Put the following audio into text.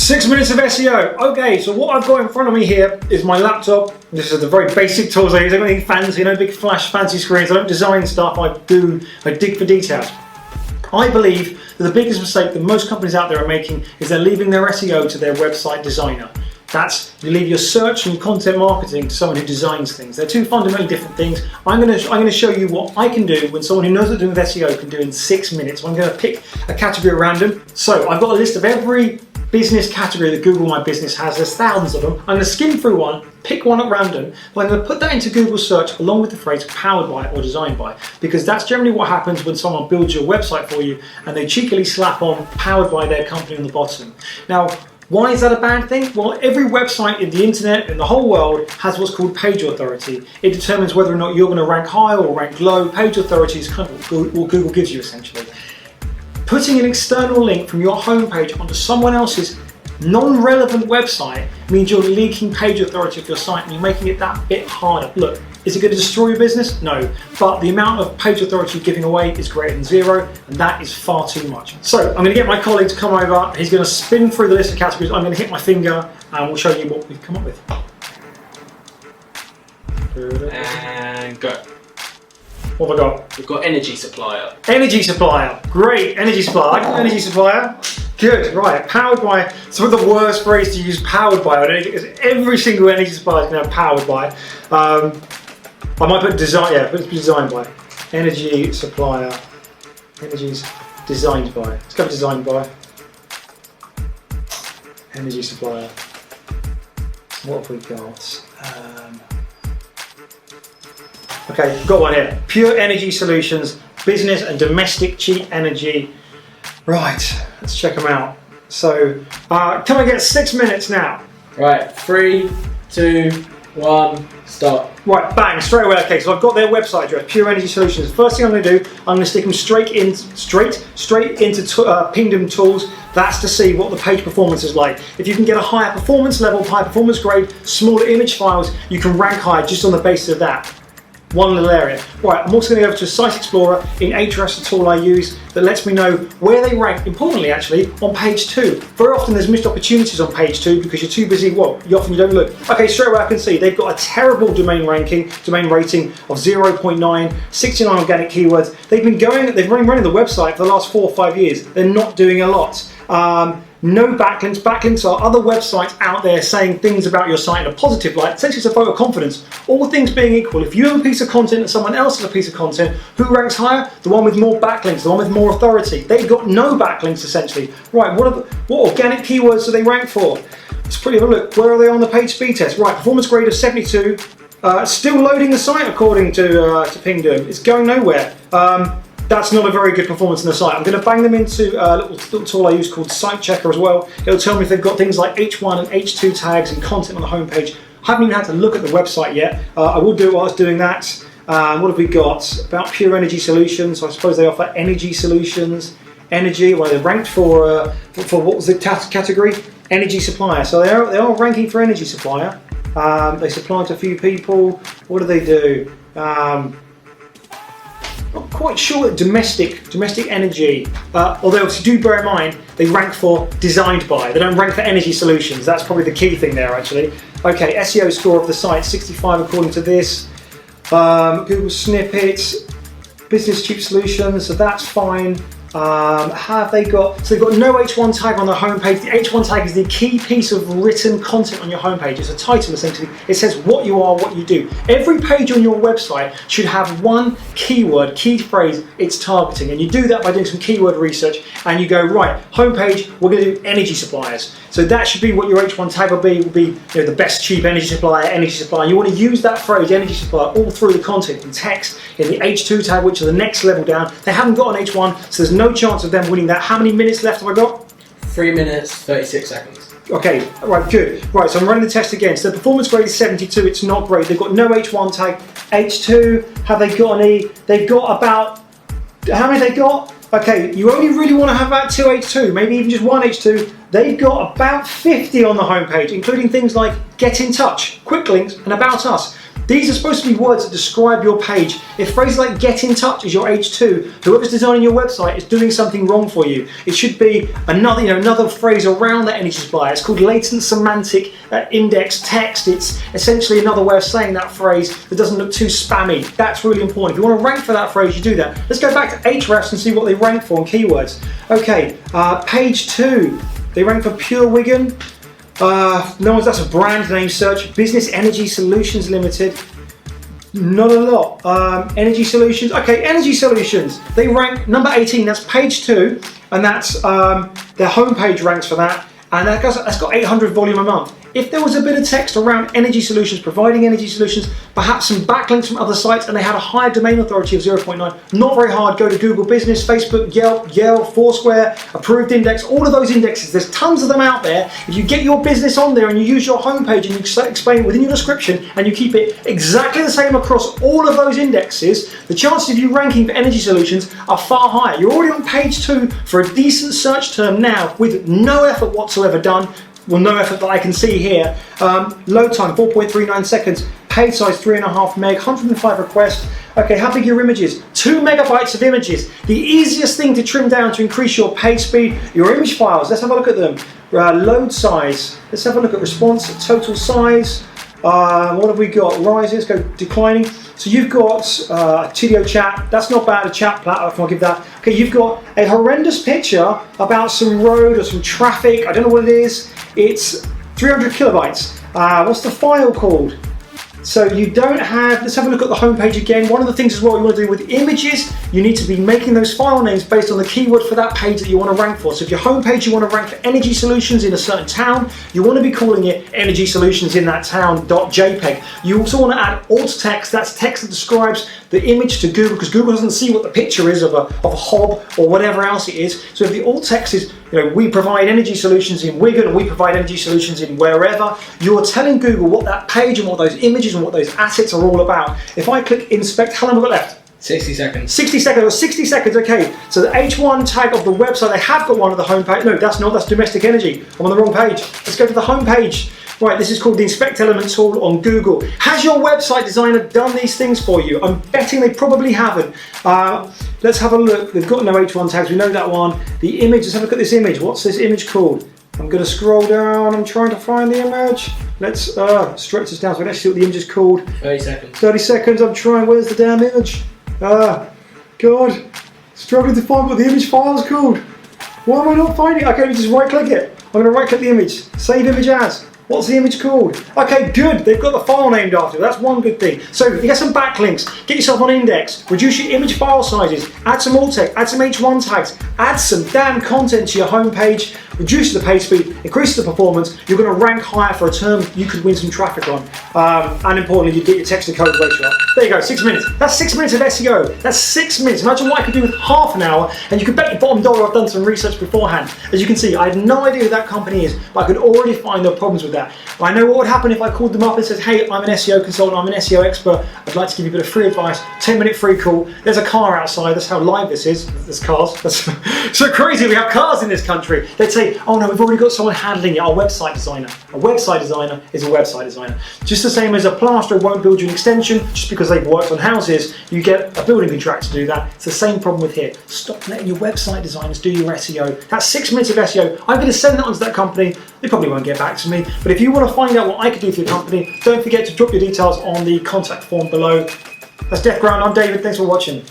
6 minutes of SEO. Okay, so what I've got in front of me here is my laptop. This is the very basic tools I use. I don't need fancy, no big flash, fancy screens. I don't design stuff. I dig for details. I believe that the biggest mistake that most companies out there are making is they're leaving their SEO to their website designer. You leave your search and content marketing to someone who designs things. They're two fundamentally different things. I'm going to show you what I can do when someone who knows what to do with SEO can do in 6 minutes. I'm going to pick a category at random. So I've got a list of every business category that Google My Business has. There's thousands of them. I'm going to skim through one, pick one at random, and I'm going to put that into Google search along with the phrase powered by or designed by, because that's generally what happens when someone builds your website for you and they cheekily slap on powered by their company on the bottom. Now, why is that a bad thing? Well, every website in the internet, in the whole world, has what's called page authority. It determines whether or not you're going to rank high or rank low. Page authority is kind of what Google gives you, essentially. Putting an external link from your homepage onto someone else's non-relevant website means you're leaking page authority of your site and you're making it that bit harder. Look, is it going to destroy your business? No, but the amount of page authority you're giving away is greater than zero, and that is far too much. So I'm going to get my colleague to come over. He's going to spin through the list of categories. I'm going to hit my finger and we'll show you what we've come up with. And go. What have I got? We've got energy supplier. Energy supplier. Great, energy supplier. Energy supplier. Good, right. Powered by, it's one of the worst phrase to use powered by on anything, because every single energy supplier is going to have powered by. I might put design, yeah, put designed by. Energy supplier. Energy's designed by. Let's go designed by. Energy supplier. What have we got? Okay, got one here. Pure Energy Solutions, business and domestic cheap energy. Right, let's check them out. So, can I get 6 minutes now? Right, 3, 2, 1, start. Right, bang, straight away. Okay, so I've got their website address, Pure Energy Solutions. First thing I'm going to do, I'm going to stick them straight into Pingdom Tools. That's to see what the page performance is like. If you can get a higher performance level, higher performance grade, smaller image files, you can rank higher just on the basis of that. One little area. Right, I'm also going to go over to Site Explorer in Ahrefs, the tool I use that lets me know where they rank, importantly actually, on page 2. Very often there's missed opportunities on page 2 because you're too busy, well, you don't look. Okay, straight away I can see they've got a terrible domain rating of 0.9, 69 organic keywords. They've been running the website for the last 4 or 5 years. They're not doing a lot. No backlinks. Backlinks are other websites out there saying things about your site in a positive light. Essentially, it's a vote of confidence. All things being equal, if you have a piece of content and someone else has a piece of content, who ranks higher? The one with more backlinks, the one with more authority. They've got no backlinks, essentially. Right, what organic keywords do they rank for? Let's pretty have a look. Where are they on the page speed test? Right, performance grade of 72. Still loading the site according to Pingdom. It's going nowhere. That's not a very good performance in the site. I'm going to bang them into a little tool I use called Site Checker as well. It'll tell me if they've got things like H1 and H2 tags and content on the homepage. I haven't even had to look at the website yet. I will do it while I was doing that. What have we got? About Pure Energy Solutions. So I suppose they offer energy solutions. Energy, well, they're ranked for what was the category? Energy supplier. So they are ranking for energy supplier. They supply to a few people. What do they do? Not quite sure that domestic energy, although obviously do bear in mind they rank for designed by, they don't rank for energy solutions. That's probably the key thing there actually. Okay, SEO score of the site 65 according to this. Google snippets, business cheap solutions, so that's fine. Have they got, so they've got no H1 tag on the homepage. The H1 tag is the key piece of written content on your homepage. It's a title essentially. It says what you are, what you do. Every page on your website should have one keyword, key phrase it's targeting, and you do that by doing some keyword research and you go, right, homepage, we're going to do energy suppliers. So that should be what your H1 tag will be the best cheap energy supplier, You want to use that phrase, energy supplier, all through the content, in text, in the H2 tag, which is the next level down. They haven't got an H1, so there's no chance of them winning that. How many minutes left have I got? 3 minutes, 36 seconds. Okay, right, good. Right, so I'm running the test again. So the performance grade is 72, it's not great. They've got no H1 tag. H2, have they got any? They've got about, how many have they got? Okay, you only really want to have about 2 H2, maybe even just 1 H2. They've got about 50 on the homepage, including things like get in touch, quick links, and about us. These are supposed to be words that describe your page. If phrases like get in touch is your H2, whoever's designing your website is doing something wrong for you. It should be another phrase around that energy supply. It's called latent semantic index text. It's essentially another way of saying that phrase that doesn't look too spammy. That's really important. If you want to rank for that phrase, you do that. Let's go back to Ahrefs and see what they rank for in keywords. Okay, page 2, they rank for Pure Wigan. That's a brand name search. Business Energy Solutions Limited. Not a lot. Energy Solutions. Okay, Energy Solutions. They rank number 18. That's page 2, and that's their homepage ranks for that, and that's got 800 volume a month. If there was a bit of text around energy solutions, providing energy solutions, perhaps some backlinks from other sites, and they had a higher domain authority of 0.9, not very hard. Go to Google Business, Facebook, Yelp, Foursquare, Approved Index, all of those indexes. There's tons of them out there. If you get your business on there and you use your homepage and you explain within your description and you keep it exactly the same across all of those indexes, the chances of you ranking for energy solutions are far higher. You're already on page 2 for a decent search term now with no effort whatsoever done. Well, no effort that I can see here. Load time, 4.39 seconds. Page size, 3.5 meg, 105 requests. Okay, how big are your images? 2 megabytes of images. The easiest thing to trim down to increase your page speed, your image files. Let's have a look at them. Load size. Let's have a look at response, total size. What have we got? Rises, go declining. So you've got TDO chat. That's not bad, a chat platform, I'll give that. Okay, you've got a horrendous picture about some road or some traffic. I don't know what it is. It's 300 kilobytes. What's the file called? So you don't have, let's have a look at the homepage again. One of the things as well you want to do with images, you need to be making those file names based on the keyword for that page that you want to rank for. So if your homepage you want to rank for energy solutions in a certain town, you want to be calling it energy solutions in that town.jpg. You also want to add alt text, that's text that describes the image to Google, because Google doesn't see what the picture is of a hob or whatever else it is. So if the alt text is, we provide energy solutions in Wigan, or we provide energy solutions in wherever, you're telling Google what that page and what those images and what those assets are all about. If I click inspect, how long have I got left? 60 seconds. 60 seconds, or 60 seconds, okay. So the H1 tag of the website, they have got one of the homepage. No, that's not, that's domestic energy. I'm on the wrong page. Let's go to the homepage. Right, this is called the Inspect Element tool on Google. Has your website designer done these things for you? I'm betting they probably haven't. Let's have a look. They've got no H1 tags, we know that one. The image, let's have a look at this image. What's this image called? I'm going to scroll down, I'm trying to find the image. Let's stretch this down so let's see what the image is called. 30 seconds. 30 seconds, I'm trying, where's the damn image? God, struggling to find what the image file is called. Why am I not finding it? Okay, let me just right click it. I'm going to right click the image, save image as. What's the image called? Okay, good. They've got the file named after it. That's one good thing. So you get some backlinks, get yourself on index, reduce your image file sizes, add some alt text, add some H1 tags, add some damn content to your homepage, reduce the page speed, increase the performance. You're going to rank higher for a term you could win some traffic on. And importantly, you get your text to code ratio up. There you go, 6 minutes. That's 6 minutes of SEO. That's 6 minutes. Imagine what I could do with half an hour, and you could bet your bottom dollar I've done some research beforehand. As you can see, I had no idea who that company is, but I could already find the problems with that. I know what would happen if I called them up and said, hey, I'm an SEO consultant, I'm an SEO expert, I'd like to give you a bit of free advice, 10-minute free call, there's a car outside, that's how live this is, there's cars, that's so crazy, we have cars in this country. They'd say, oh no, we've already got someone handling it, our website designer. A website designer is a website designer. Just the same as a plasterer won't build you an extension, just because they've worked on houses, you get a building contractor to do that. It's the same problem with here. Stop letting your website designers do your SEO. That's 6 minutes of SEO. I'm going to send that on to that company. They probably won't get back to me, but if you want to find out what I could do for your company, don't forget to drop your details on the contact form below. That's Deathground, I'm David, thanks for watching.